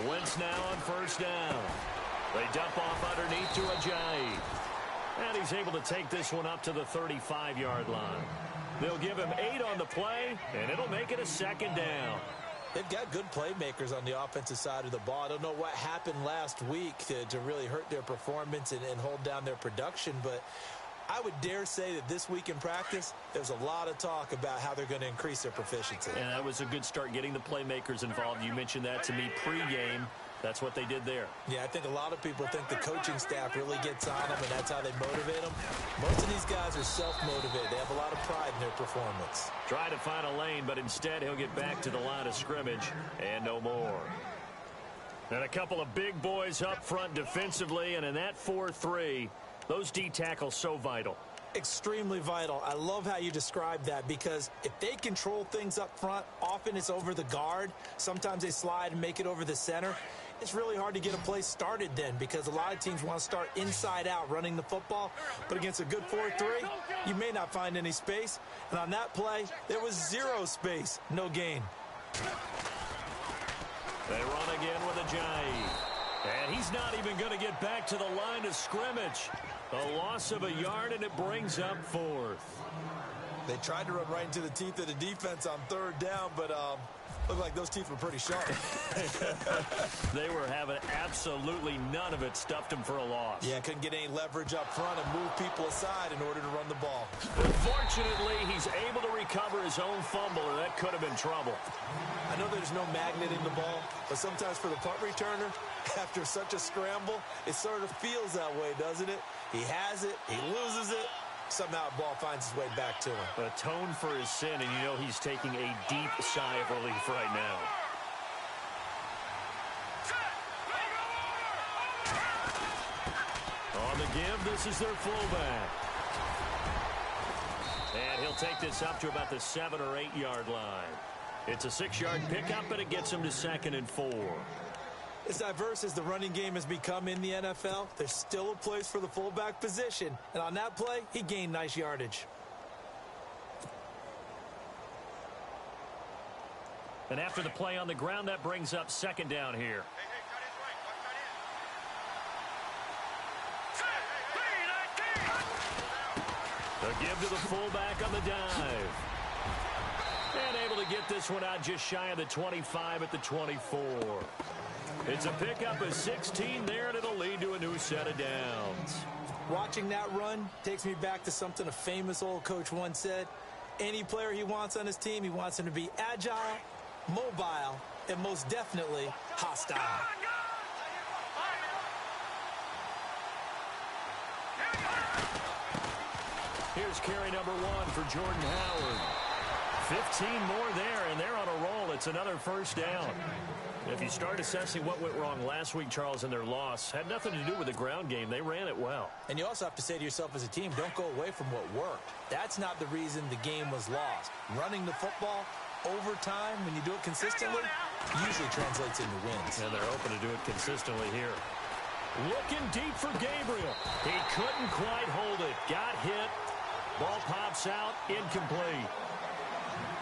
Wentz now on first down. They dump off underneath to Ajayi. And he's able to take this one up to the 35-yard line. They'll give him 8 on the play, and it'll make it a second down. They've got good playmakers on the offensive side of the ball. I don't know what happened last week to really hurt their performance and hold down their production, but I would dare say that this week in practice, there's a lot of talk about how they're going to increase their proficiency. And that was a good start, getting the playmakers involved. You mentioned that to me pregame. That's what they did there. Yeah, I think a lot of people think the coaching staff really gets on them, and that's how they motivate them. Most of these guys are self-motivated. They have a lot of pride in their performance. Try to find a lane, but instead he'll get back to the line of scrimmage and no more. And a couple of big boys up front defensively, and in that 4-3, those D tackles so vital. Extremely vital. I love how you describe that, because if they control things up front, often it's over the guard. Sometimes they slide and make it over the center. It's really hard to get a play started then, because a lot of teams want to start inside out running the football. But against a good 4-3, you may not find any space. And on that play, there was 0 space. No gain. They run again with Ajayi. And he's not even going to get back to the line of scrimmage. A loss of a yard, and it brings up 4th. They tried to run right into the teeth of the defense on 3rd down, but looked like those teeth were pretty sharp. They were having absolutely none of it. Stuffed them for a loss. Yeah, couldn't get any leverage up front and move people aside in order to run the ball. Unfortunately, he's able to recover his own fumble, or that could have been trouble. I know there's no magnet in the ball, but sometimes for the punt returner, after such a scramble, it sort of feels that way, doesn't it? He has it, he loses it, somehow the ball finds its way back to him. Atone for his sin, and you know he's taking a deep sigh of relief right now. On the give, this is their fullback. And he'll take this up to about the 7 or 8 yard line. It's a 6-yard pickup, and it gets him to 2nd and 4. As diverse as the running game has become in the NFL, there's still a place for the fullback position. And on that play, he gained nice yardage. And after the play on the ground, that brings up 2nd down here. The give to the fullback on the dive. And able to get this one out just shy of the 25 at the 24. It's a pickup of 16 there, and it'll lead to a new set of downs. Watching that run takes me back to something a famous old coach once said. Any player he wants on his team, he wants him to be agile, mobile, and most definitely hostile. Here's carry number 1 for Jordan Howard. 15 more there, and they're on a roll. It's another first down. If you start assessing what went wrong last week, Charles, in their loss, had nothing to do with the ground game. They ran it well. And you also have to say to yourself as a team, don't go away from what worked. That's not the reason the game was lost. Running the football over time, when you do it consistently, usually translates into wins. And they're open to do it consistently here. Looking deep for Gabriel. He couldn't quite hold it. Got hit. Ball pops out. Incomplete.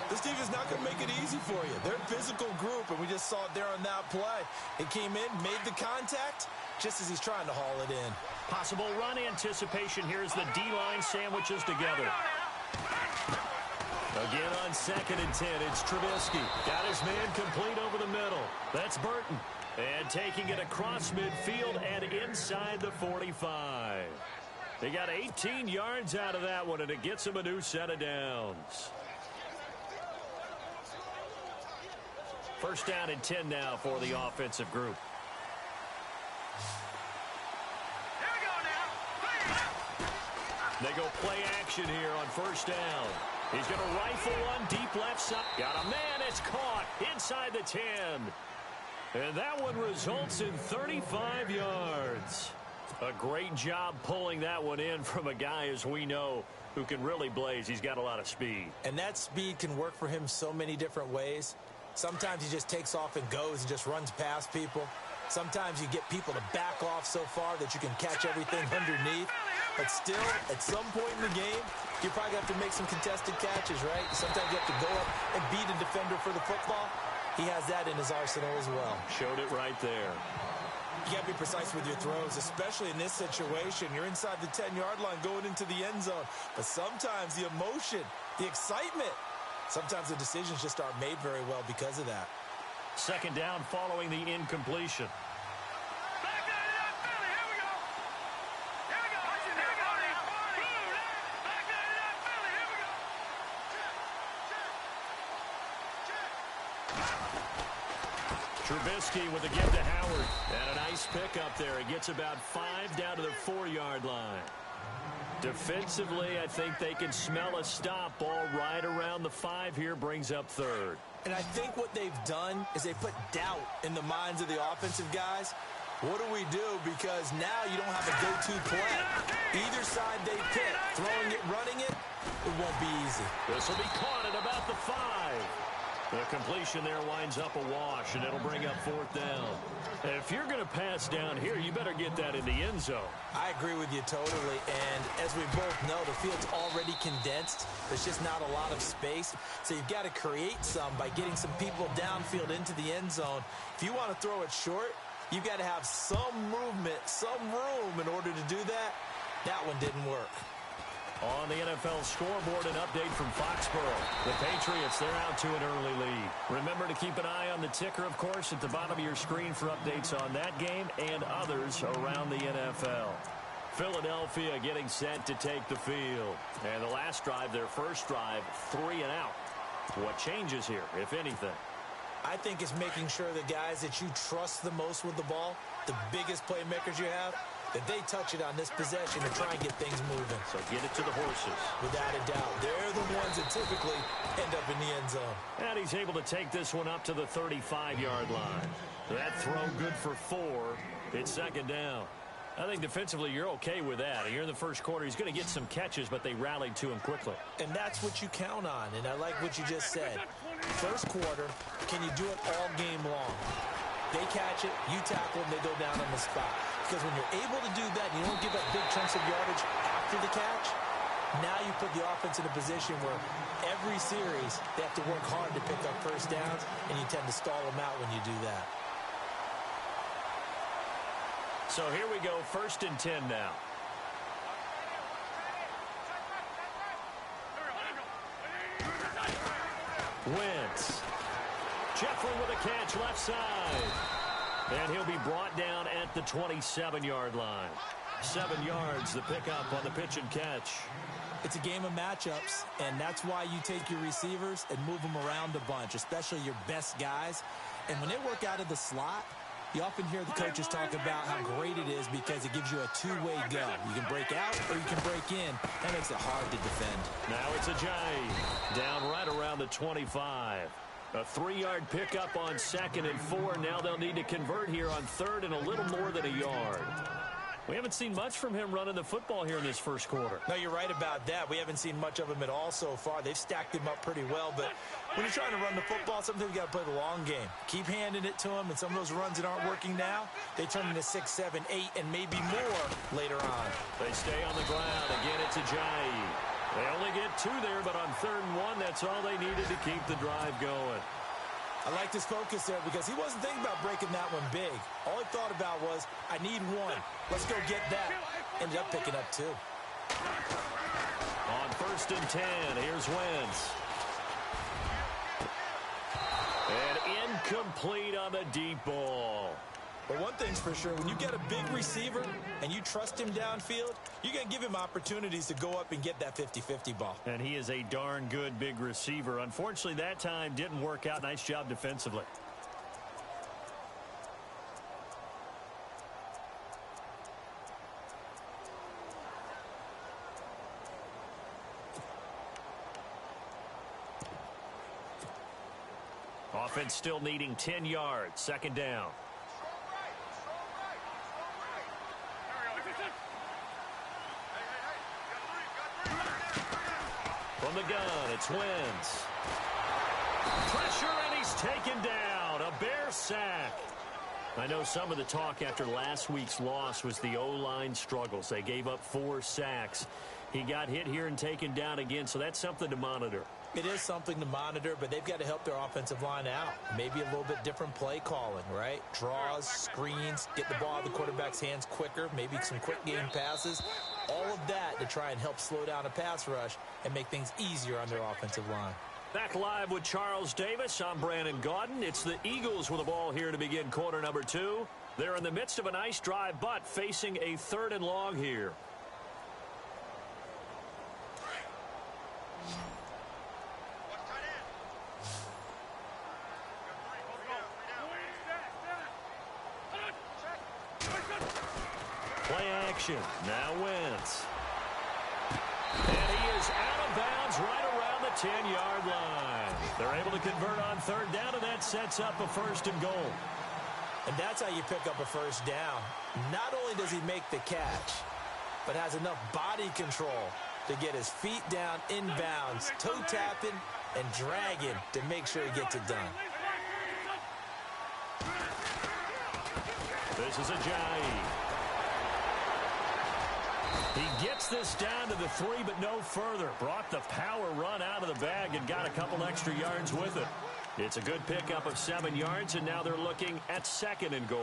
This team is not going to make it easy for you. They're a physical group, and we just saw it there on that play. He came in, made the contact, just as he's trying to haul it in. Possible run anticipation here as the D-line sandwiches together. Again on 2nd and 10, it's Trubisky. Got his man complete over the middle. That's Burton. And taking it across midfield and inside the 45. They got 18 yards out of that one, and it gets him a new set of downs. First down and 10 now for the offensive group. They go play action here on first down. He's going to rifle one deep left side. Got a man. It's caught inside the 10. And that one results in 35 yards. A great job pulling that one in from a guy, as we know, who can really blaze. He's got a lot of speed. And that speed can work for him so many different ways. Sometimes he just takes off and goes and just runs past people. Sometimes you get people to back off so far that you can catch everything underneath. But still, at some point in the game, you probably have to make some contested catches, right? Sometimes you have to go up and beat a defender for the football. He has that in his arsenal as well. Showed it right there. You got to be precise with your throws, especially in this situation. You're inside the 10-yard line going into the end zone. But sometimes the emotion, the excitement, sometimes the decisions just aren't made very well because of that. Second down following the incompletion. Trubisky with a give to Howard. And a nice pickup there. He gets about 5 down to the 4-yard line. Defensively, I think they can smell a stop. Ball right around the 5 here, brings up third. And I think what they've done is they put doubt in the minds of the offensive guys. What do we do? Because now you don't have a go-to play. Either side they pick, throwing it, running it, it won't be easy. This will be caught at about the 5. The completion there winds up a wash, and it'll bring up 4th down. If you're going to pass down here, you better get that in the end zone. I agree with you totally, and as we both know, the field's already condensed. There's just not a lot of space, so you've got to create some by getting some people downfield into the end zone. If you want to throw it short, you've got to have some movement, some room in order to do that. That one didn't work. On the NFL scoreboard, an update from Foxborough. The Patriots, they're out to an early lead. Remember to keep an eye on the ticker, of course, at the bottom of your screen for updates on that game and others around the NFL. Philadelphia getting set to take the field. And the last drive, their first drive, 3 and out. What changes here, if anything? I think it's making sure the guys that you trust the most with the ball, the biggest playmakers you have, that they touch it on this possession to try and get things moving. So get it to the horses. Without a doubt. They're the ones that typically end up in the end zone. And he's able to take this one up to the 35-yard line. That throw good for 4. It's second down. I think defensively you're okay with that. Here in the first quarter, he's going to get some catches, but they rallied to him quickly. And that's what you count on, and I like what you just said. First quarter, can you do it all game long? They catch it, you tackle them, they go down on the spot. Because when you're able to do that, you don't give up big chunks of yardage after the catch, now you put the offense in a position where every series they have to work hard to pick up first downs, and you tend to stall them out when you do that. So here we go, 1st and 10 now. Wentz. Jeffrey with a catch left side. And he'll be brought down at the 27-yard line. 7 yards, the pickup on the pitch and catch. It's a game of matchups, and that's why you take your receivers and move them around a bunch, especially your best guys. And when they work out of the slot, you often hear the coaches talk about how great it is because it gives you a two-way go. You can break out or you can break in. That makes it hard to defend. Now it's Ajayi down right around the 25. A 3-yard pickup on 2nd and 4. Now they'll need to convert here on 3rd and a little more than a yard. We haven't seen much from him running the football here in this first quarter. No, you're right about that. We haven't seen much of him at all so far. They've stacked him up pretty well, but when you're trying to run the football, sometimes you got to play the long game. Keep handing it to him, and some of those runs that aren't working now, they turn into 6, 7, 8, and maybe more later on. They stay on the ground. Again, it's Ajayi. They only get 2 there, but on 3rd and 1, that's all they needed to keep the drive going. I liked his focus there because he wasn't thinking about breaking that one big. All he thought about was, I need 1. Let's go get that. Ended up picking up 2. On 1st and 10, here's Wentz. And incomplete on the deep ball. But one thing's for sure, when you get a big receiver and you trust him downfield, you're going to give him opportunities to go up and get that 50-50 ball. And he is a darn good big receiver. Unfortunately, that time didn't work out. Nice job defensively. Offense still needing 10 yards. 2nd down. From the gun, it's Wentz. Pressure, and he's taken down. A Bear sack. I know some of the talk after last week's loss was the O-line struggles. They gave up 4 sacks. He got hit here and taken down again, so that's something to monitor. It is something to monitor, but they've got to help their offensive line out. Maybe a little bit different play calling, right? Draws, screens, get the ball out of the quarterback's hands quicker, maybe some quick game passes. All of that to try and help slow down a pass rush and make things easier on their offensive line. Back live with Charles Davis. I'm Brandon Gaudin. It's the Eagles with the ball here to begin quarter number 2. They're in the midst of a nice drive, but facing a 3rd and long here. Play action. Now Wentz. And he is out of bounds right around the 10-yard line. They're able to convert on 3rd down, and that sets up a 1st and goal. And that's how you pick up a 1st down. Not only does he make the catch, but has enough body control to get his feet down inbounds, toe tapping and dragging to make sure he gets it done. This is Ajayi. He gets this down to the 3, but no further. Brought the power run out of the bag and got a couple extra yards with it. It's a good pickup of 7 yards, and now they're looking at 2nd and goal.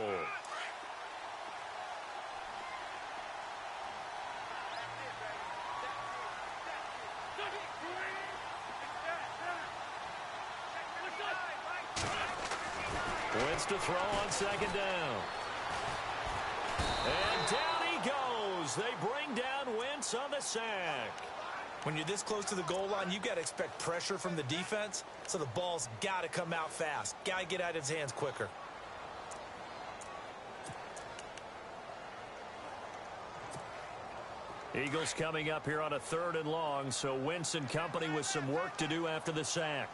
Wentz to throw on 2nd down. And down he goes. They bring down Wentz on the sack. When you're this close to the goal line, you've got to expect pressure from the defense, so the ball's got to come out fast. Got to get out of his hands quicker. Eagles coming up here on a 3rd and long, so Wentz and company with some work to do after the sack.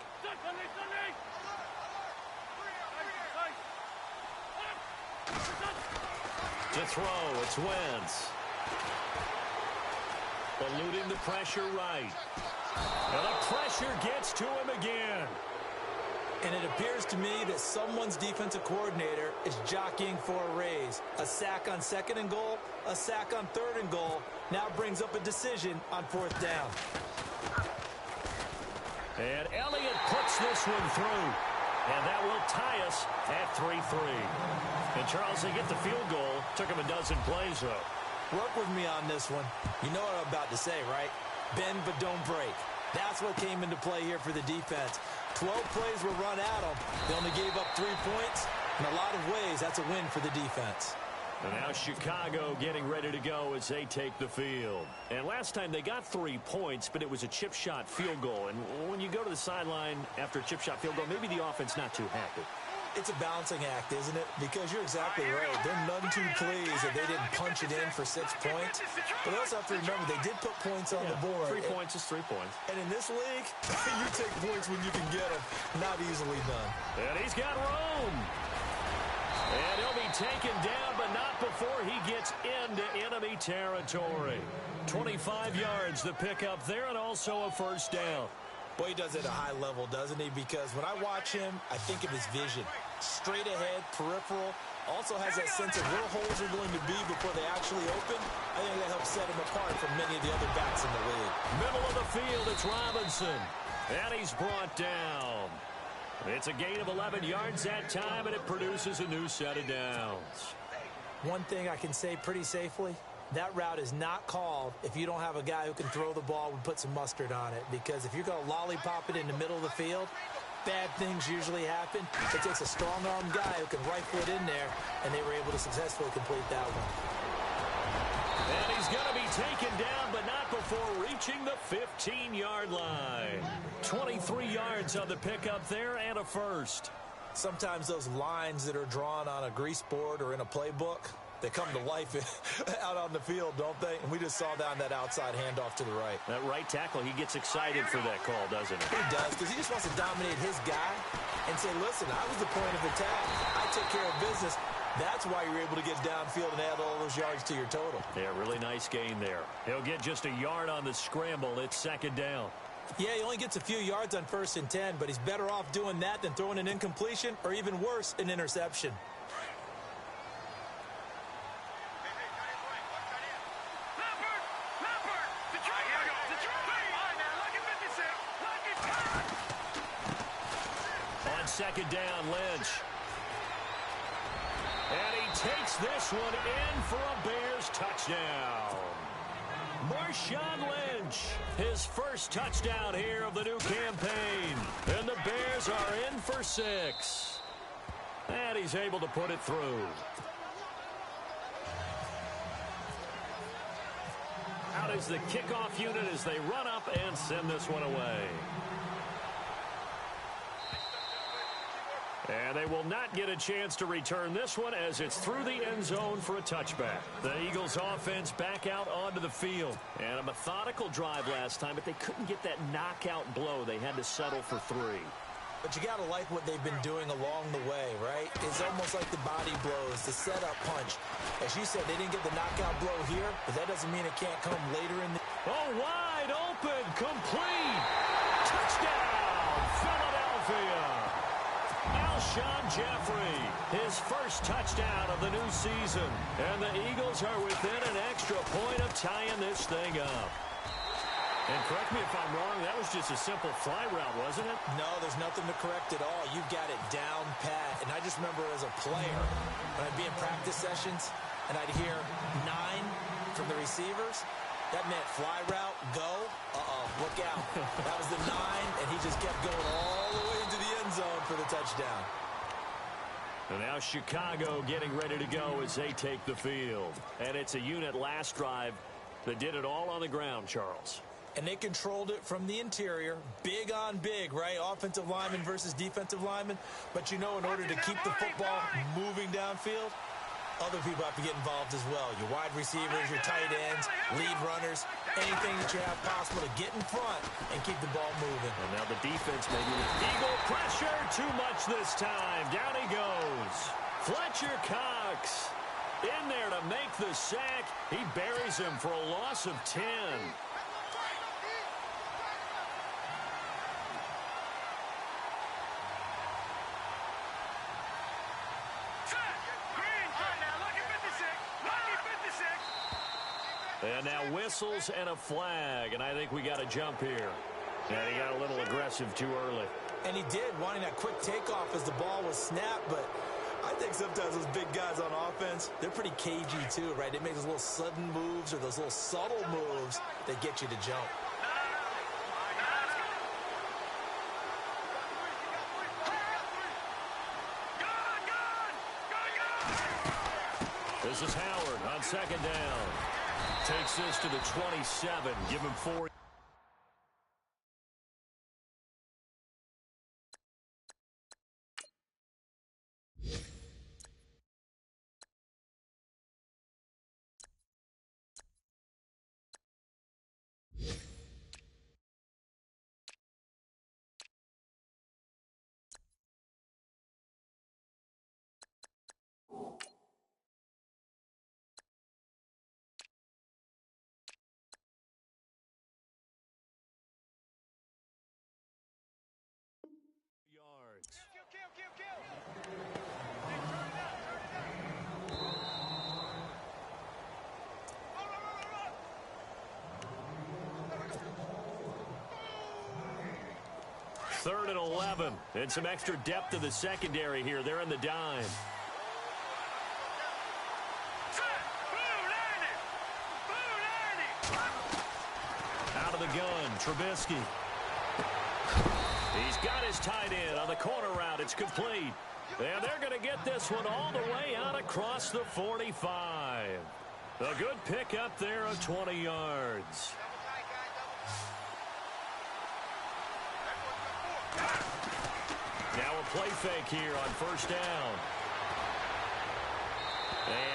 To throw, it's Wentz. Eluding the pressure right. And the pressure gets to him again. And it appears to me that someone's defensive coordinator is jockeying for a raise. A sack on 2nd and goal, a sack on 3rd and goal, now brings up a decision on 4th down. And Elliott puts this one through. And that will tie us at 3-3. And Charles, they get the field goal. Took him a dozen plays, though. Work with me on this one. You know what I'm about to say, right? Bend but don't break. That's what came into play here for the defense. 12 plays were run at them. They only gave up 3 points. In a lot of ways, that's a win for the defense. And now Chicago getting ready to go as they take the field. And last time they got 3 points, but it was a chip shot field goal. And when you go to the sideline after a chip shot field goal, maybe the offense not too happy. It's a balancing act, isn't it? Because you're exactly right. They're none too pleased that they didn't punch it in for 6 points. But they also have to remember they did put points on the board. 3 points is 3 points. And in this league, you take points when you can get them. Not easily done. And he's got room. And he'll be taken down, but not before he gets into enemy territory. 25 yards the pickup there, and also a 1st down. Boy, he does it at a high level, doesn't he? Because when I watch him, I think of his vision. Straight ahead, peripheral. Also has that sense of where holes are going to be before they actually open. I think that helps set him apart from many of the other backs in the league. Middle of the field, it's Robinson. And he's brought down. It's a gain of 11 yards that time, and it produces a new set of downs. One thing I can say pretty safely, that route is not called if you don't have a guy who can throw the ball and put some mustard on it. Because if you're going to lollipop it in the middle of the field, bad things usually happen. It takes a strong-arm guy who can rifle it in there, and they were able to successfully complete that one. And he's going to be taken down, but not before reaching the 15-yard line. 23 yards on the pickup there and a 1st. Sometimes those lines that are drawn on a grease board or in a playbook, they come to life out on the field, don't they? And we just saw down that outside handoff to the right. That right tackle, he gets excited for that call, doesn't he? He does, because he just wants to dominate his guy and say, listen, I was the point of attack. I took care of business. That's why you're able to get downfield and add all those yards to your total. Yeah, really nice gain there. He'll get just a yard on the scramble. It's 2nd down. Yeah, he only gets a few yards on 1st and 10, but he's better off doing that than throwing an incompletion or even worse, an interception. second down, Lynch. And he takes this one in for a Bears touchdown. Marshawn Lynch, his first touchdown here of the new campaign. And the Bears are in for 6. And he's able to put it through. Out is the kickoff unit as they run up and send this one away. And they will not get a chance to return this one as it's through the end zone for a touchback. The Eagles offense back out onto the field. And a methodical drive last time, but they couldn't get that knockout blow. They had to settle for 3. But you got to like what they've been doing along the way, right? It's almost like the body blows, the setup punch. As you said, they didn't get the knockout blow here, but that doesn't mean it can't come later in the... Oh, wide open, complete. Touchdown, Philadelphia. Alshon Jeffrey, his first touchdown of the new season. And the Eagles are within an extra point of tying this thing up. And correct me if I'm wrong, that was just a simple fly route, wasn't it? No, there's nothing to correct at all. You've got it down pat. And I just remember as a player, when I'd be in practice sessions, and I'd hear 9 from the receivers, that meant fly route, go, look out. That was the 9, and he just kept going all the way into the end zone for the touchdown. And now Chicago getting ready to go as they take the field. And it's a unit last drive that did it all on the ground, Charles. And they controlled it from the interior, big on big, right? Offensive lineman versus defensive lineman. But you know, in order to keep the football moving downfield, other people have to get involved as well. Your wide receivers, your tight ends, lead runners, anything that you have possible to get in front and keep the ball moving. And now the defense maybe. Eagle pressure, too much this time. Down he goes. Fletcher Cox in there to make the sack. He buries him for a loss of 10. And now whistles and a flag, and I think we got a jump here. And he got a little aggressive too early. And he did, wanting that quick takeoff as the ball was snapped, but I think sometimes those big guys on offense, they're pretty cagey too, right? They make those little sudden moves or those little subtle moves that get you to jump. This is Howard on second down. Takes this to the 27. Give him 4. Third and 11. And some extra depth to the secondary here. They're in the dime. Out of the gun, Trubisky. He's got his tight end on the corner route. It's complete. And they're going to get this one all the way out across the 45. A good pickup there of 20 yards. Now a play fake here on first down.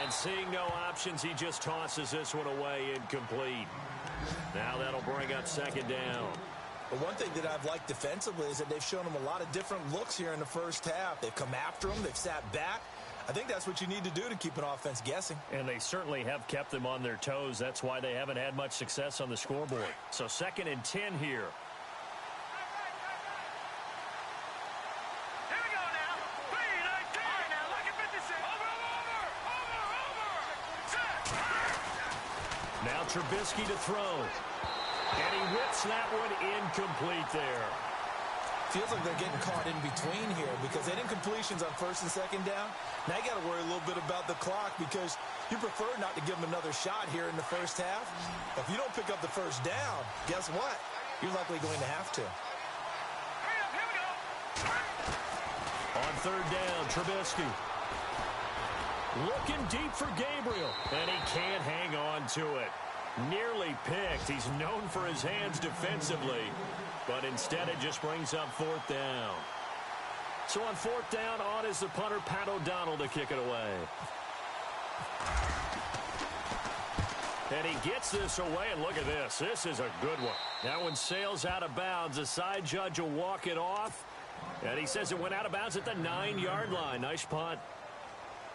And seeing no options, he just tosses this one away incomplete. Now that'll bring up second down. But one thing that I've liked defensively is that they've shown them a lot of different looks here in the first half. They've come after them. They've sat back. I think that's what you need to do to keep an offense guessing. And they certainly have kept them on their toes. That's why they haven't had much success on the scoreboard. So 2nd and 10 here. Now Trubisky to throw. And he whips that one incomplete there. Feels like they're getting caught in between here because they didn't completions on first and second down. Now you got to worry a little bit about the clock because you prefer not to give them another shot here in the first half. If you don't pick up the first down, guess what? You're likely going to have to. On third down, Trubisky. Looking deep for Gabriel, and he can't hang on to it. Nearly picked. He's known for his hands defensively, but instead it just brings up fourth down. So on fourth down, on is the punter, Pat O'Donnell, to kick it away. And he gets this away, and look at this. This is a good one. That one sails out of bounds. The side judge will walk it off, and he says it went out of bounds at the 9-yard line. Nice punt.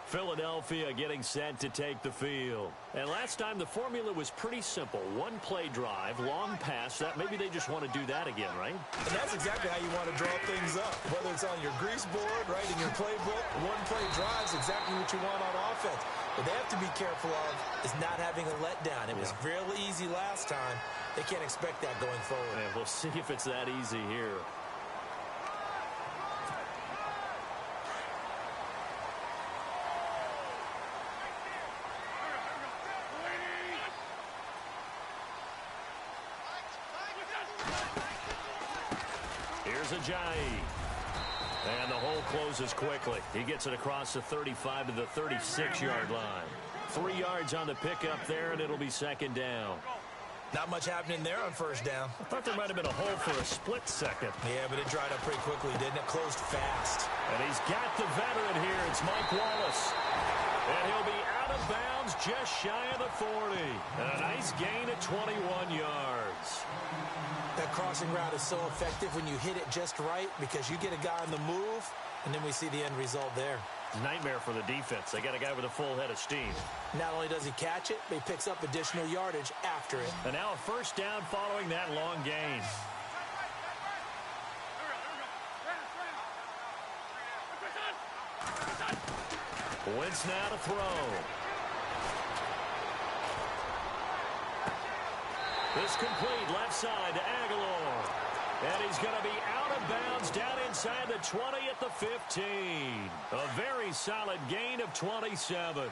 Philadelphia getting set to take the field. And last time the formula was pretty simple. One play drive, long pass. That maybe they just want to do that again, right? And that's exactly how you want to draw things up. Whether it's on your grease board, right, in your playbook, one play drive is exactly what you want on offense. What they have to be careful of is not having a letdown. It was real easy last time. They can't expect that going forward. And we'll see if it's that easy here. Ajayi. And the hole closes quickly. He gets it across the 35 to the 36-yard line. 3 yards on the pickup there, and it'll be second down. Not much happening there on first down. I thought there might have been a hole for a split second. Yeah, but it dried up pretty quickly, didn't it? Closed fast. And he's got the veteran here. It's Mike Wallace. And he'll be out of bounds just shy of the 40. And a nice gain at 21 yards. That crossing route is so effective when you hit it just right because you get a guy on the move, and then we see the end result there. Nightmare for the defense. They got a guy with a full head of steam. Not only does he catch it, but he picks up additional yardage after it. And now a first down following that long gain. Wentz now to throw. This complete left side to Aguilar. And he's going to be out of bounds down inside the 20 at the 15. A very solid gain of 27.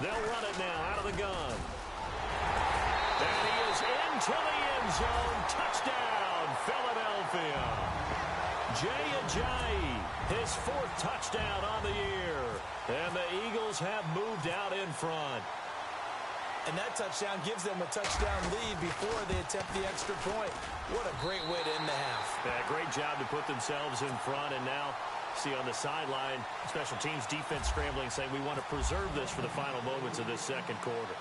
They'll run it now out of the gun. And he is into the end zone. Touchdown, Philadelphia. Jay Ajayi, his 4th touchdown on the year. And the Eagles have moved out in front. And that touchdown gives them a touchdown lead before they attempt the extra point. What a great way to end the half. Yeah, great job to put themselves in front. And now, see on the sideline, special teams defense scrambling, saying we want to preserve this for the final moments of this second quarter.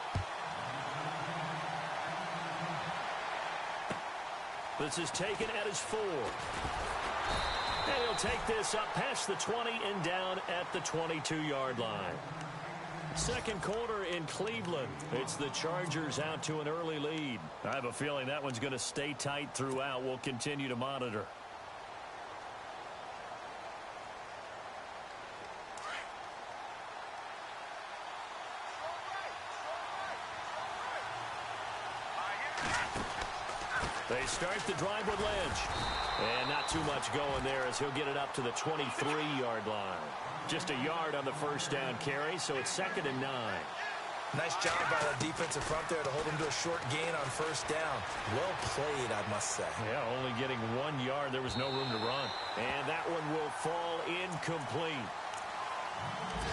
This is taken at his 4. And he'll take this up past the 20 and down at the 22-yard line. Second quarter in Cleveland. It's the Chargers out to an early lead. I have a feeling that one's going to stay tight throughout. We'll continue to monitor. They start the drive with Lynch. And not too much going there as he'll get it up to the 23-yard line. Just a yard on the first down carry, so it's 2nd and 9. Nice job by the defensive front there to hold him to a short gain on first down. Well played, I must say. Yeah, only getting 1 yard. There was no room to run. And that one will fall incomplete.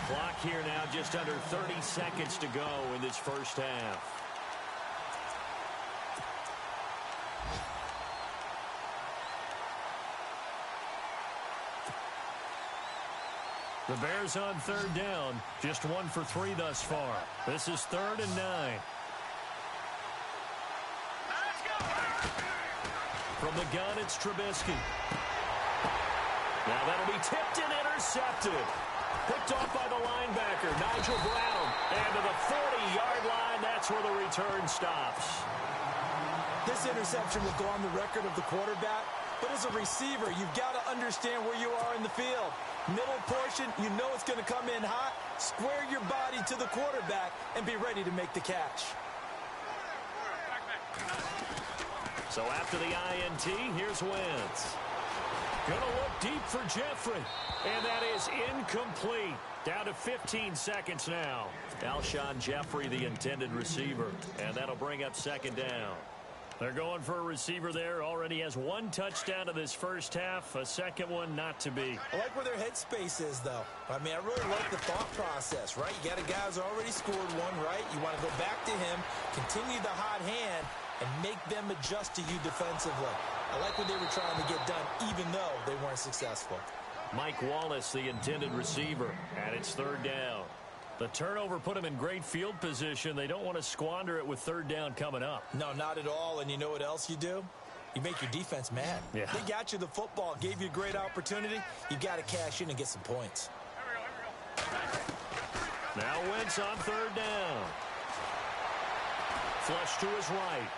Clock here now just under 30 seconds to go in this first half. The Bears on third down, just 1 for 3 thus far. This is 3rd and 9. From the gun, it's Trubisky. Now that'll be tipped and intercepted. Picked off by the linebacker, Nigel Brown. And to the 40-yard line, that's where the return stops. This interception will go on the record of the quarterback. But as a receiver, you've got to understand where you are in the field. Middle portion, you know it's going to come in hot. Square your body to the quarterback and be ready to make the catch. So after the INT, here's Wentz. Going to look deep for Jeffrey. And that is incomplete. Down to 15 seconds now. Alshon Jeffrey, the intended receiver. And that'll bring up second down. They're going for a receiver there. Already has one touchdown in this first half. A second one not to be. I like where their headspace is, though. I mean, I really like the thought process, right? You got a guy who's already scored one, right? You want to go back to him, continue the hot hand, and make them adjust to you defensively. I like what they were trying to get done, even though they weren't successful. Mike Wallace, the intended receiver, and it's third down. The turnover put them in great field position. They don't want to squander it with third down coming up. No, not at all. And you know what else you do? You make your defense mad. Yeah. They got you the football, gave you a great opportunity. You got to cash in and get some points. Now Wentz on third down. Flush to his right.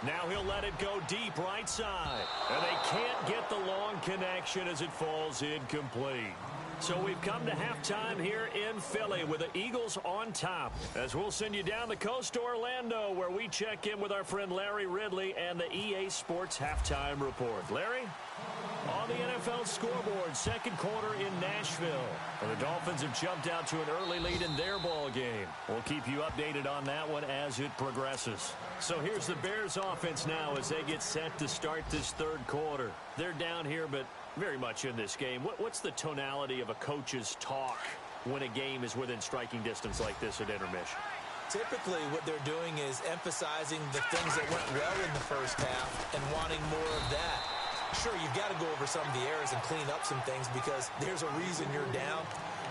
Now he'll let it go deep right side. And they can't get the long connection as it falls incomplete. So we've come to halftime here in Philly with the Eagles on top. As we'll send you down the coast to Orlando, where we check in with our friend Larry Ridley and the EA Sports Halftime Report. Larry? On the NFL scoreboard, second quarter in Nashville. And the Dolphins have jumped out to an early lead in their ball game. We'll keep you updated on that one as it progresses. So here's the Bears offense now as they get set to start this third quarter. They're down here, but very much in this game. What's the tonality of a coach's talk when a game is within striking distance like this at intermission? Typically, what they're doing is emphasizing the things that went well in the first half and wanting more of that. Sure, you've got to go over some of the errors and clean up some things because there's a reason you're down.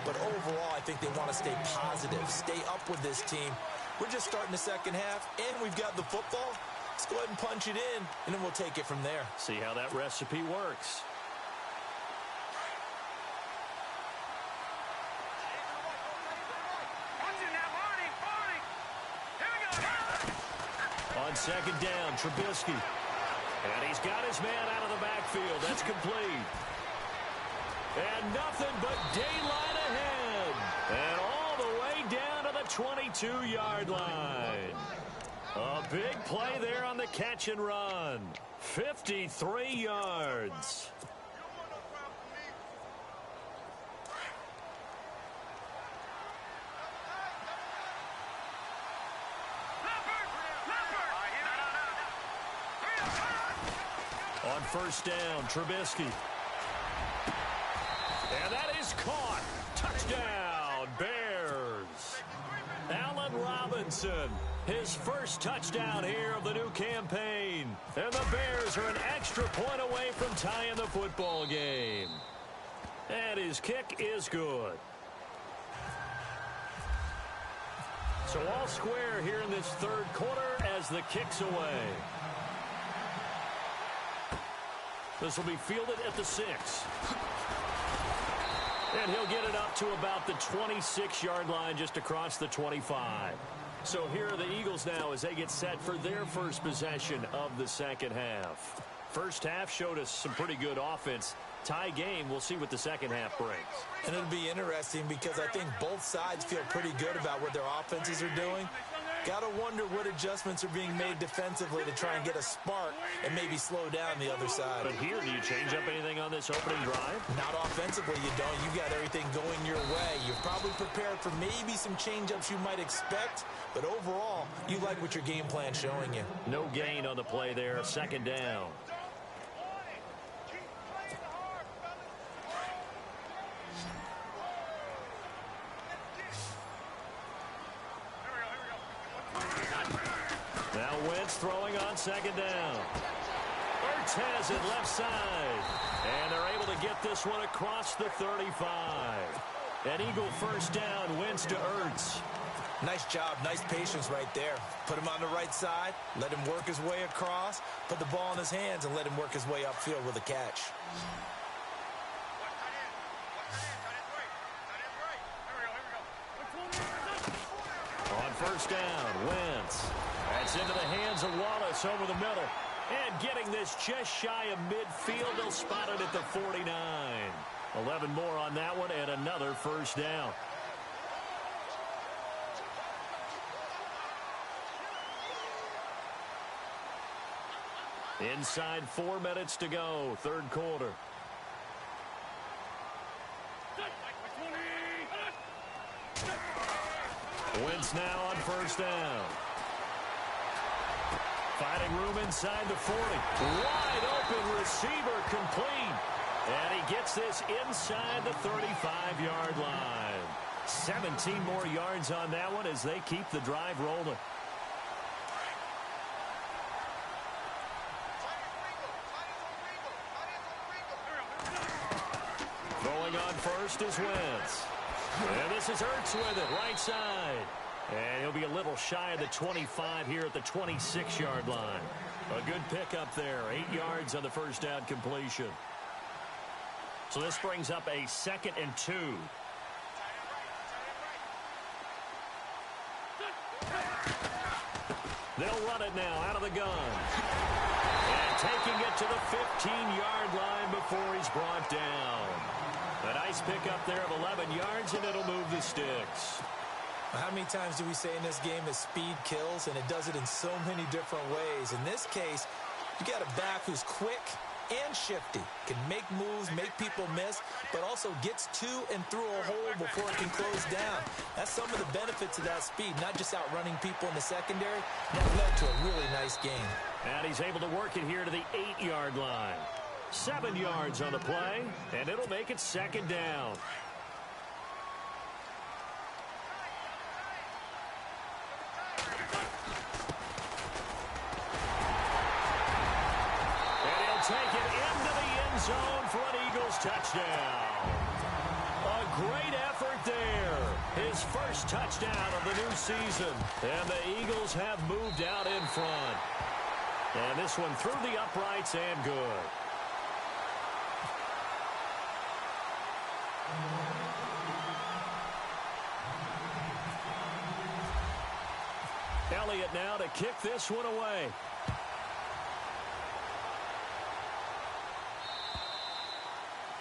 But overall, I think they want to stay positive, stay up with this team. We're just starting the second half, and we've got the football. Let's go ahead and punch it in, and then we'll take it from there. See how that recipe works. On second down, Trubisky. And he's got his man out of the backfield. That's complete. And nothing but daylight ahead. And all the way down to the 22-yard line. A big play there on the catch and run. 53 yards. On first down, Trubisky. And that is caught. Touchdown, Bears. Allen Robinson, his first touchdown here of the new campaign. And the Bears are an extra point away from tying the football game. And his kick is good. So all square here in this third quarter as the kick's away. This will be fielded at the 6. And he'll get it up to about the 26-yard line just across the 25. So here are the Eagles now as they get set for their first possession of the second half. First half showed us some pretty good offense. Tie game, we'll see what the second half brings. And it'll be interesting because I think both sides feel pretty good about what their offenses are doing. Got to wonder what adjustments are being made defensively to try and get a spark and maybe slow down the other side. But here, do you change up anything on this opening drive? Not offensively, you don't. You've got everything going your way. You're probably prepared for maybe some change-ups you might expect, but overall, you like what your game plan's showing you. No gain on the play there. Second down. Now Wentz throwing on second down. Ertz has it left side. And they're able to get this one across the 35. An Eagle first down, Wentz to Ertz. Nice job, nice patience right there. Put him on the right side, let him work his way across, put the ball in his hands, and let him work his way upfield with a catch. On first down, Wentz. That's into the hands of Wallace over the middle. And getting this just shy of midfield, they'll spot it at the 49. 11 more on that one and another first down. Inside 4 minutes to go, third quarter. Wentz now on first down. Finding room inside the 40. Wide open receiver complete. And he gets this inside the 35-yard line. 17 more yards on that one as they keep the drive rolling. Throwing on first is Wentz. And this is Ertz with it, right side. And he'll be a little shy of the 25 here at the 26-yard line. A good pickup there, 8 yards on the first down completion. So this brings up a 2nd and 2. They'll run it now out of the gun. And taking it to the 15-yard line before he's brought down. A nice pickup there of 11 yards, and it'll move the sticks. How many times do we say in this game that speed kills, and it does it in so many different ways? In this case, you got a back who's quick and shifty, can make moves, make people miss, but also gets to and through a hole before it can close down. That's some of the benefits of that speed, not just outrunning people in the secondary. That led to a really nice game. And he's able to work it here to the 8-yard line. 7 yards on the play, and it'll make it 2nd down. Take it into the end zone for an Eagles touchdown. A great effort there. His first touchdown of the new season. And the Eagles have moved out in front. And this one through the uprights and good. Elliott now to kick this one away.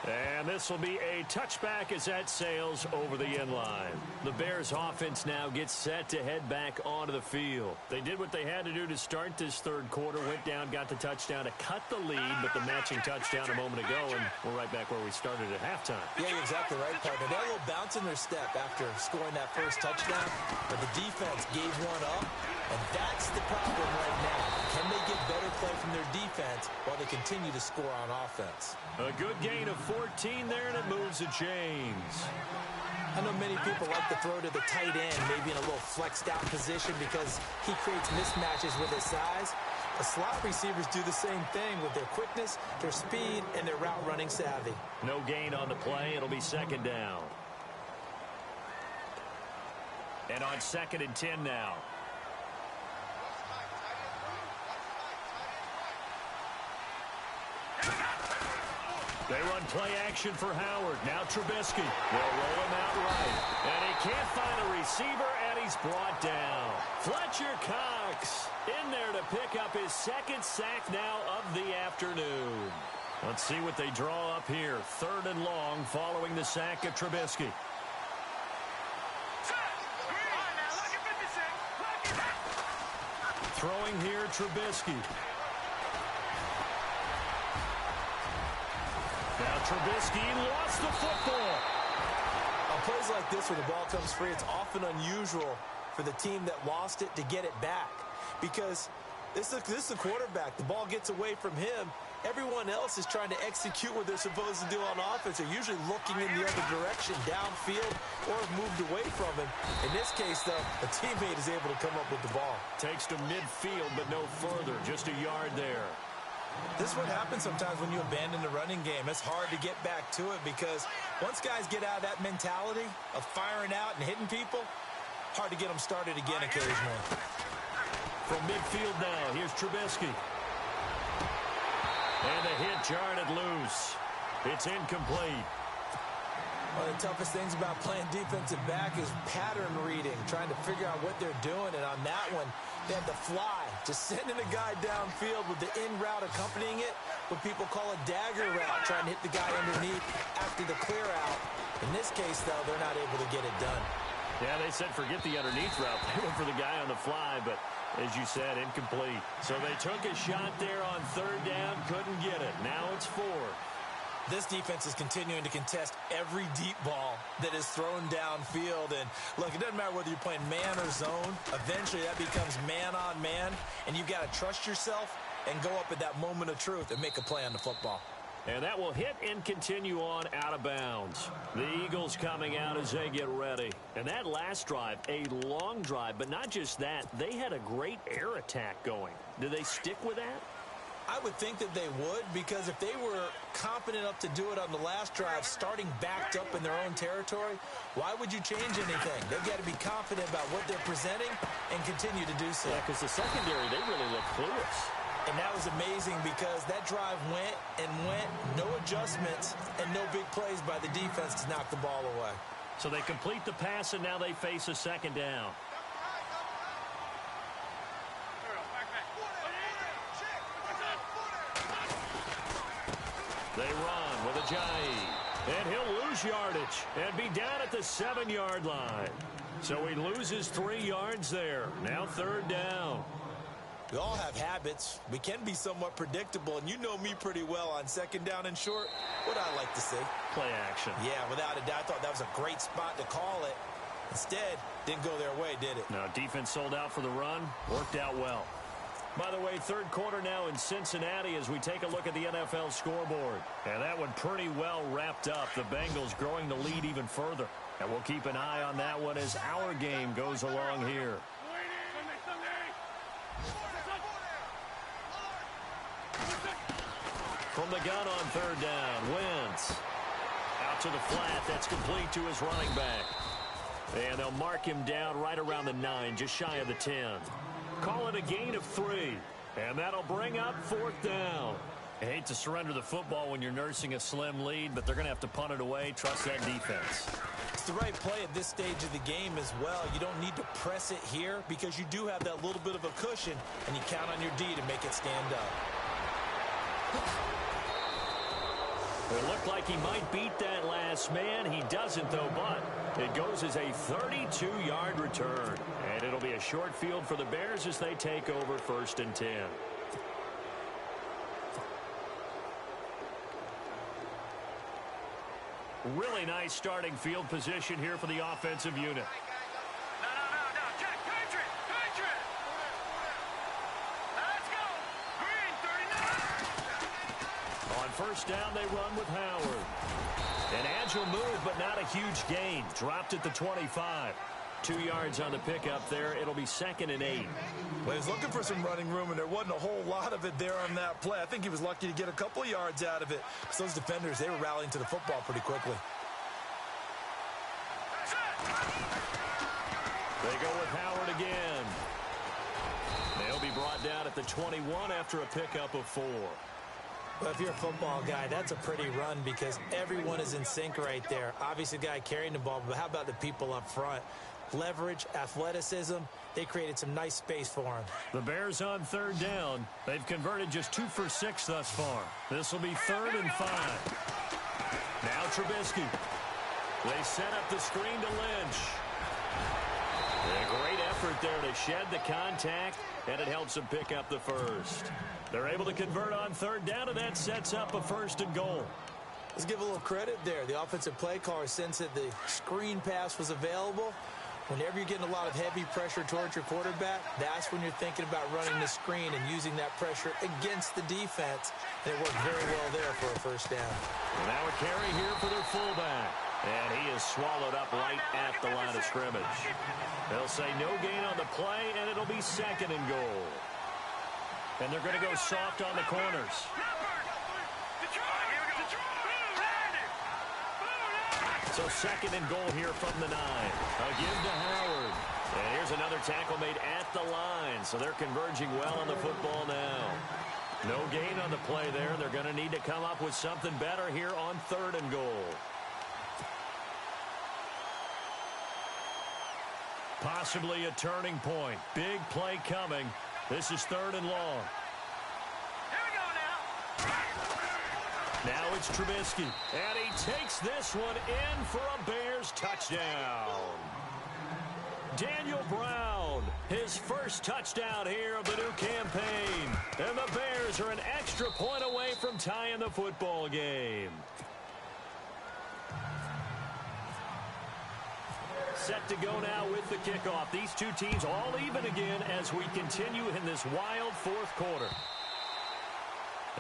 And this will be a touchback as that sails over the end line. The Bears offense now gets set to head back onto the field. They did what they had to do to start this third quarter, went down, got the touchdown to cut the lead, but the matching touchdown a moment ago, and we're right back where we started at halftime. Yeah, you're exactly right, partner. They had a little bounce in their step after scoring that first touchdown, but the defense gave one up, and that's the problem right now. Can they get better play from their defense while they continue to score on offense? A good gain of 14 there, and it moves to James. I know many people like to throw to the tight end, maybe in a little flexed out position because he creates mismatches with his size. The slot receivers do the same thing with their quickness, their speed, and their route running savvy. No gain on the play. It'll be 2nd down. And on 2nd and 10 now. They run play action for Howard. Now Trubisky. They'll roll him out right. And he can't find a receiver, and he's brought down. Fletcher Cox in there to pick up his 2nd sack now of the afternoon. Let's see what they draw up here. 3rd and long following the sack of Trubisky. Throwing here, Trubisky. Now Trubisky lost the football. On plays like this where the ball comes free, it's often unusual for the team that lost it to get it back. Because this is the quarterback. The ball gets away from him. Everyone else is trying to execute what they're supposed to do on offense. They're usually looking in the other direction, downfield, or have moved away from him. In this case, though, a teammate is able to come up with the ball. Takes to midfield, but no further. Just a yard there. This is what happens sometimes when you abandon the running game. It's hard to get back to it because once guys get out of that mentality of firing out and hitting people, hard to get them started again occasionally. From midfield now, here's Trubisky. And the hit jarred it loose. It's incomplete. One of the toughest things about playing defensive back is pattern reading, trying to figure out what they're doing. And on that one, they had to fly, just sending a guy downfield with the in route accompanying it, what people call a dagger route, trying to hit the guy underneath after the clear out. In this case, though, they're not able to get it done. Yeah, they said forget the underneath route. They went for the guy on the fly, but As you said, incomplete. So they took a shot there on third down, couldn't get it. Now it's 4. This defense is continuing to contest every deep ball that is thrown downfield. And, look, it doesn't matter whether you're playing man or zone. Eventually, that becomes man on man, and you've got to trust yourself and go up at that moment of truth and make a play on the football. And that will hit and continue on out of bounds. The Eagles coming out as they get ready. And that last drive, a long drive, but not just that. They had a great air attack going. Did they stick with that? I would think that they would, because if they were confident enough to do it on the last drive, starting backed up in their own territory, why would you change anything? They've got to be confident about what they're presenting and continue to do so. Yeah, because the secondary, they really look clueless. And that was amazing because that drive went and went, no adjustments, and no big plays by the defense to knock the ball away. So they complete the pass, and now they face a second down. They run with Ajayi, and he'll lose yardage and be down at the 7-yard line. So he loses 3 yards there. Now third down. We all have habits. We can be somewhat predictable, and you know me pretty well on second down and short. What I like to see. Play action. Yeah, without a doubt. I thought that was a great spot to call it. Instead, didn't go their way, did it? Now, defense sold out for the run. Worked out well. By the way, third quarter now in Cincinnati as we take a look at the NFL scoreboard. And that one pretty well wrapped up. The Bengals growing the lead even further. And we'll keep an eye on that one as our game goes along here. From the gun on third down, Wentz. Out to the flat, that's complete to his running back. And they'll mark him down right around the 9, just shy of the 10. Call it a gain of 3. And that'll bring up fourth down. I hate to surrender the football when you're nursing a slim lead, but they're going to have to punt it away. Trust that defense. It's the right play at this stage of the game as well. You don't need to press it here because you do have that little bit of a cushion, and you count on your D to make it stand up. It looked like he might beat that last man. He doesn't, though, but it goes as a 32-yard return. And it'll be a short field for the Bears as they take over first and 10. Really nice starting field position here for the offensive unit. First down, they run with Howard. An agile move, but not a huge gain. Dropped at the 25. 2 yards on the pickup there. It'll be second and 8. Well, he was looking for some running room, and there wasn't a whole lot of it there on that play. I think he was lucky to get a couple of yards out of it. Because those defenders, they were rallying to the football pretty quickly. They go with Howard again. They'll be brought down at the 21 after a pickup of 4. Well, if you're a football guy, that's a pretty run because everyone is in sync right there. Obviously, the guy carrying the ball, but how about the people up front? Leverage, athleticism, they created some nice space for him. The Bears on third down. They've converted just 2 for 6 thus far. This will be 3rd and 5. Now Trubisky. They set up the screen to Lynch. A great effort there to shed the contact, and it helps them pick up the first. They're able to convert on third down, and that sets up a 1st and goal. Let's give a little credit there. The offensive play caller, since that the screen pass was available, whenever you're getting a lot of heavy pressure towards your quarterback, that's when you're thinking about running the screen and using that pressure against the defense. And it worked very well there for a 1st down. Now a carry here for their fullback. And he is swallowed up right at the line of scrimmage. They'll say no gain on the play, and it'll be 2nd and goal. And they're going to go soft on the corners. So 2nd and goal here from the 9. A give to Howard. And here's another tackle made at the line. So they're converging well on the football now. No gain on the play there. They're going to need to come up with something better here on 3rd and goal. Possibly a turning point. Big play coming. This is 3rd and long. Here we go now. Now it's Trubisky. And he takes this one in for a Bears touchdown. Daniel Brown, his first touchdown here of the new campaign. And the Bears are an extra point away from tying the football game. Set to go now with the kickoff. These two teams all even again as we continue in this wild fourth quarter.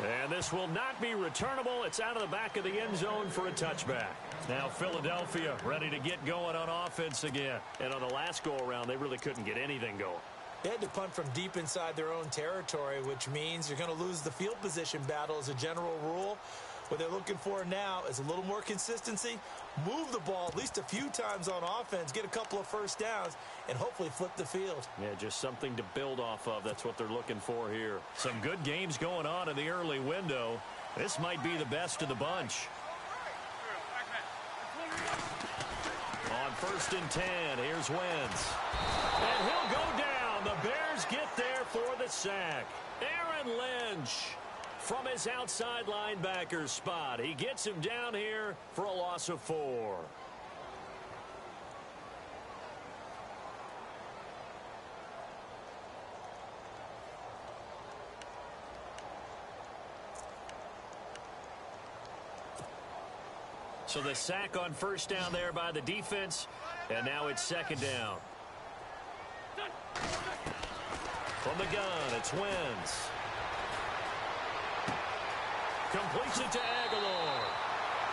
And this will not be returnable. It's out of the back of the end zone for a touchback. Now Philadelphia ready to get going on offense again. And on the last go-around, they really couldn't get anything going. They had to punt from deep inside their own territory, which means you're going to lose the field position battle as a general rule. What they're looking for now is a little more consistency, move the ball at least a few times on offense, get a couple of first downs, and hopefully flip the field. Yeah, just something to build off of. That's what they're looking for here. Some good games going on in the early window. This might be the best of the bunch. On 1st and 10, here's Wentz. And he'll go down. The Bears get there for the sack. Aaron Lynch from his outside linebacker spot. He gets him down here for a loss of 4. So the sack on 1st down there by the defense, and now it's 2nd down. From the gun, it's Wentz. Completes it to Aguilar.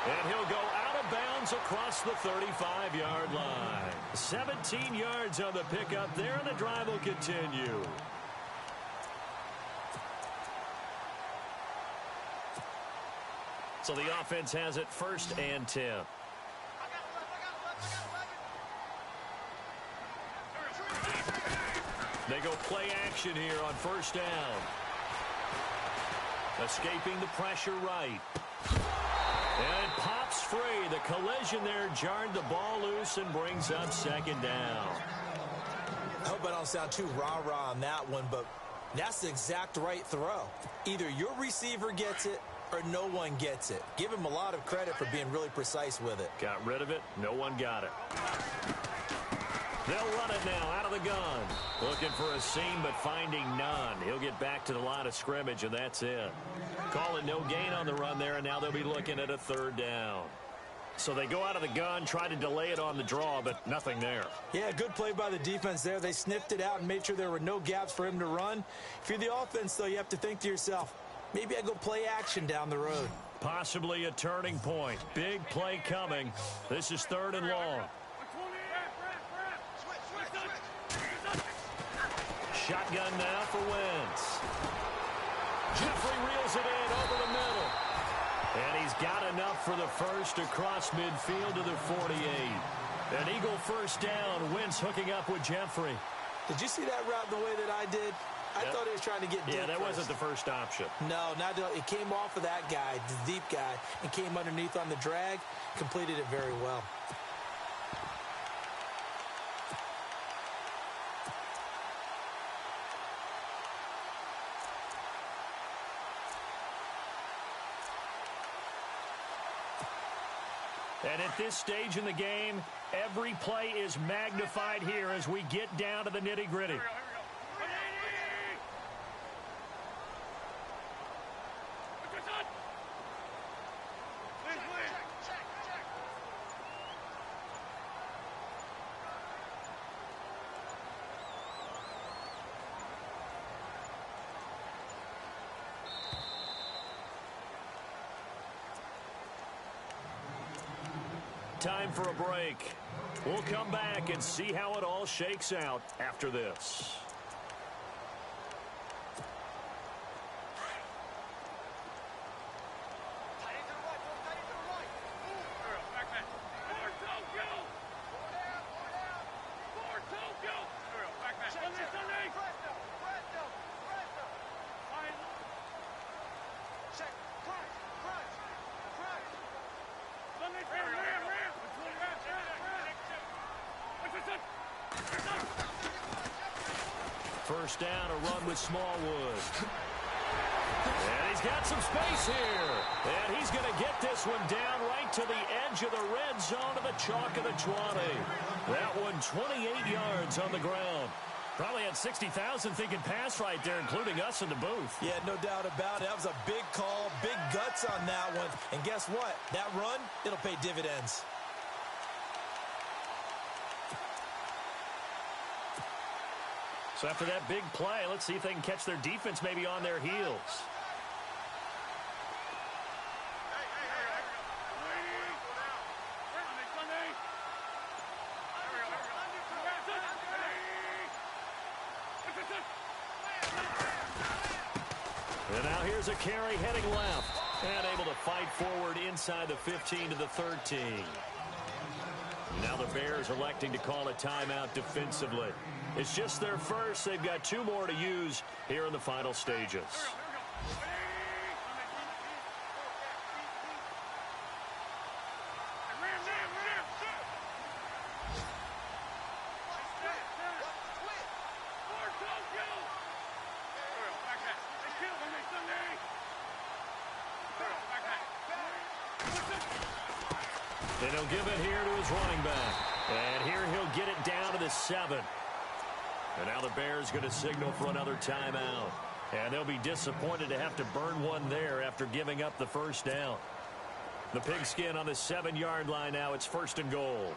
And he'll go out of bounds across the 35-yard line. 17 yards on the pickup there, and the drive will continue. So the offense has it 1st and 10. They go play action here on 1st down. Escaping the pressure right. And it pops free. The collision there jarred the ball loose and brings up 2nd down. I hope I don't sound too rah-rah on that one, but that's the exact right throw. Either your receiver gets it or no one gets it. Give him a lot of credit for being really precise with it. Got rid of it. No one got it. They'll run it now out of the gun. Looking for a seam, but finding none. He'll get back to the line of scrimmage, and that's it. Calling no gain on the run there, and now they'll be looking at a 3rd down. So they go out of the gun, try to delay it on the draw, but nothing there. Yeah, good play by the defense there. They sniffed it out and made sure there were no gaps for him to run. If you're the offense, though, you have to think to yourself, maybe I go play action down the road. Possibly a turning point. Big play coming. This is 3rd and long. Shotgun now for Wentz. Jeffrey reels it in over the middle. And he's got enough for the first across midfield to the 48. An Eagle 1st down. Wentz hooking up with Jeffrey. Did you see that route the way that I did? I thought he was trying to get deep. Yeah, that first. wasn't the first option. No, not it came off of that guy, the deep guy, and came underneath on the drag. Completed it very well. And at this stage in the game, every play is magnified here as we get down to the nitty-gritty. Time for a break. We'll come back and see how it all shakes out after this. First down, a run with Smallwood. And he's got some space here. And he's going to get this one down right to the edge of the red zone of the chalk of the 20. That one 28 yards on the ground. Probably had 60,000 thinking pass right there, including us in the booth. Yeah, no doubt about it. That was a big call, big guts on that one. And guess what? That run, it'll pay dividends. So after that big play, let's see if they can catch their defense maybe on their heels. And now here's a carry heading left. And able to fight forward inside the 15 to the 13. Now the Bears electing to call a timeout defensively. It's just their first. They've got 2 more to use here in the final stages. And he'll give it here to his running back. And here he'll get it down to the 7. And now the Bears going to signal for another timeout. And they'll be disappointed to have to burn one there after giving up the first down. The pigskin on the 7-yard line now. It's 1st and goal.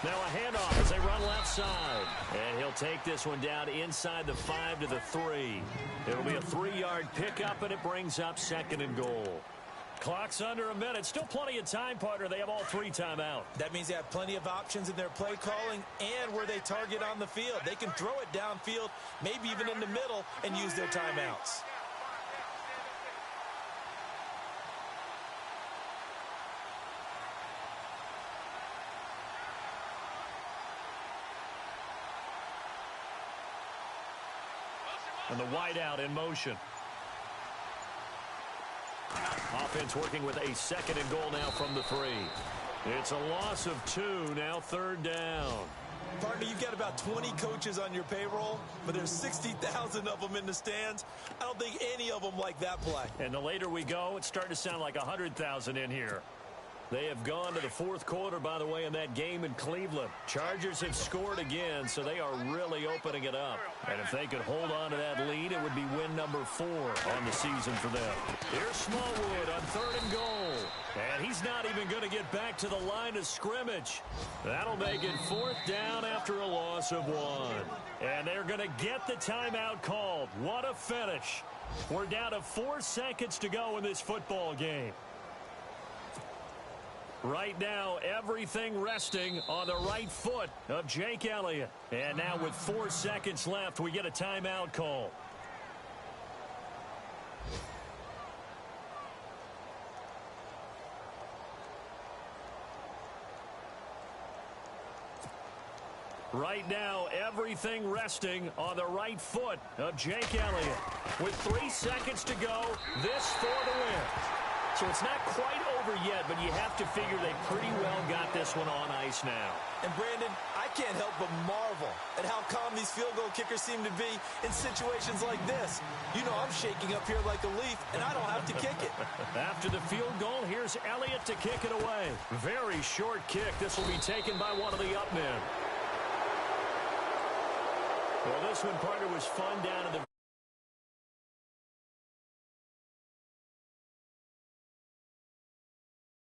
Now a handoff as they run left side. And he'll take this one down inside the 5 to the 3. It'll be a 3-yard pickup, and it brings up 2nd and goal. Clock's under a minute. Still plenty of time, partner. They have all 3 timeout. That means they have plenty of options in their play calling and where they target on the field. They can throw it downfield, maybe even in the middle, and use their timeouts. And the wideout in motion. Offense working with a 2nd and goal now from the 3. It's a loss of 2, now 3rd down. Partner, you've got about 20 coaches on your payroll, but there's 60,000 of them in the stands. I don't think any of them like that play. And the later we go, it's starting to sound like 100,000 in here. They have gone to the 4th quarter, by the way, in that game in Cleveland. Chargers have scored again, so they are really opening it up. And if they could hold on to that lead, it would be win number 4 on the season for them. Here's Smallwood on 3rd and goal. And he's not even going to get back to the line of scrimmage. That'll make it 4th down after a loss of 1. And they're going to get the timeout called. What a finish. We're down to 4 seconds to go in this football game. Right now, everything resting on the right foot of Jake Elliott. And now with 4 seconds left, we get a timeout call. Right now, everything resting on the right foot of Jake Elliott. With 3 seconds to go, this for the win. So it's not quite over yet, but you have to figure they pretty well got this one on ice now. And, Brandon, I can't help but marvel at how calm these field goal kickers seem to be in situations like this. You know I'm shaking up here like a leaf, and I don't have to kick it. After the field goal, here's Elliott to kick it away. Very short kick. This will be taken by one of the up men. Well, this one, partner, was fun down in the